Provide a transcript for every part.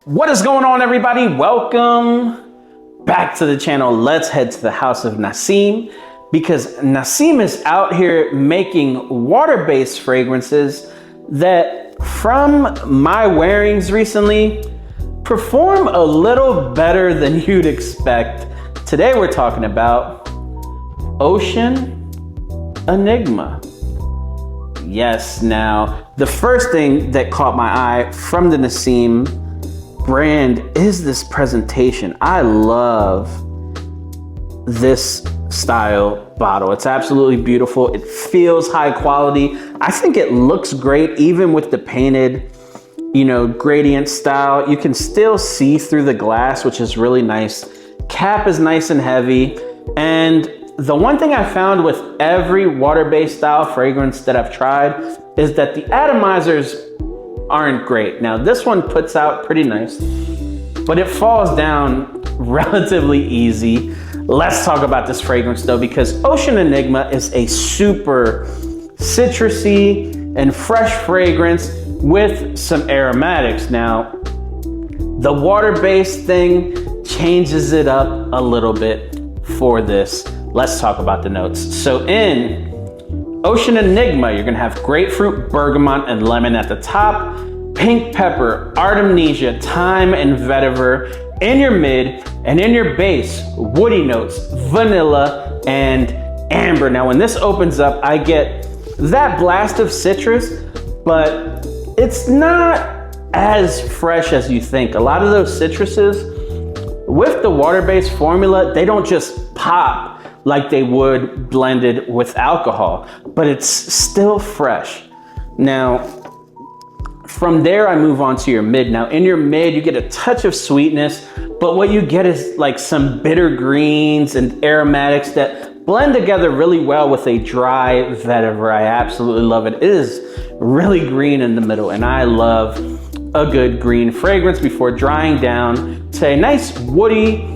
What is going on, everybody? Welcome back to the channel. Let's head to the house of Naseem, because Naseem is out here making water-based fragrances that, from my wearings recently, perform a little better than you'd expect. Today we're talking about Ocean Enigma. Yes, now the first thing that caught my eye from the Naseem brand is this presentation. I love this style bottle. It's absolutely beautiful. It feels high quality. I think it looks great even with the painted, gradient style. You can still see through the glass, which is really nice. Cap is nice and heavy. And the one thing I found with every water-based style fragrance that I've tried is that the atomizers aren't great. Now this one puts out pretty nice, but it falls down relatively easy. Let's talk about this fragrance though, because Ocean Enigma is a super citrusy and fresh fragrance with some aromatics. Now, the water-based thing changes it up a little bit for this. Let's talk about the notes. So in Ocean Enigma, you're gonna have grapefruit, bergamot, and lemon at the top, pink pepper, artemisia, thyme, and vetiver in your mid, and in your base, woody notes, vanilla, and amber. Now when this opens up, I get that blast of citrus, but it's not as fresh as you think. A lot of those citruses, with the water-based formula, they don't just pop like they would blended with alcohol, but it's still fresh. Now, from there, I move on to your mid. Now in your mid, you get a touch of sweetness, but what you get is like some bitter greens and aromatics that blend together really well with a dry vetiver. I absolutely love it. It is really green in the middle, and I love a good green fragrance before drying down to a nice woody,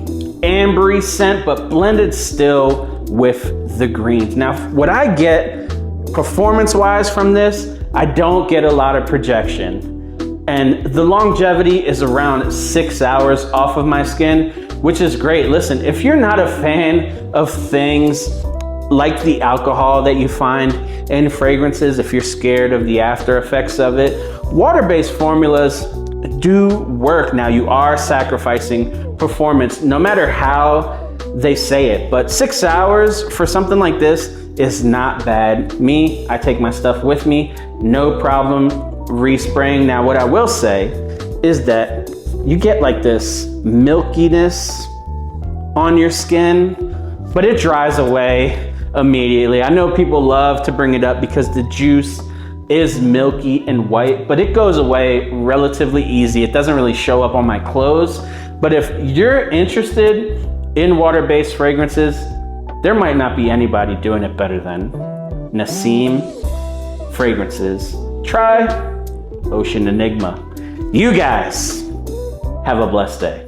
ambery scent, but blended still with the greens. Now, what I get performance-wise from this, I don't get a lot of projection. And the longevity is around 6 hours off of my skin, which is great. Listen, if you're not a fan of things like the alcohol that you find in fragrances, if you're scared of the after effects of it, water-based formulas do work. Now, you are sacrificing performance, no matter how they say it, but 6 hours for something like this is not bad. Me, I take my stuff with me, no problem respraying. Now, what I will say is that you get like this milkiness on your skin, but it dries away immediately. I know people love to bring it up because the juice is milky and white, but it goes away relatively easy. It doesn't really show up on my clothes. But if you're interested in water-based fragrances, there might not be anybody doing it better than Naseem Fragrances. Try Ocean Enigma. You guys have a blessed day.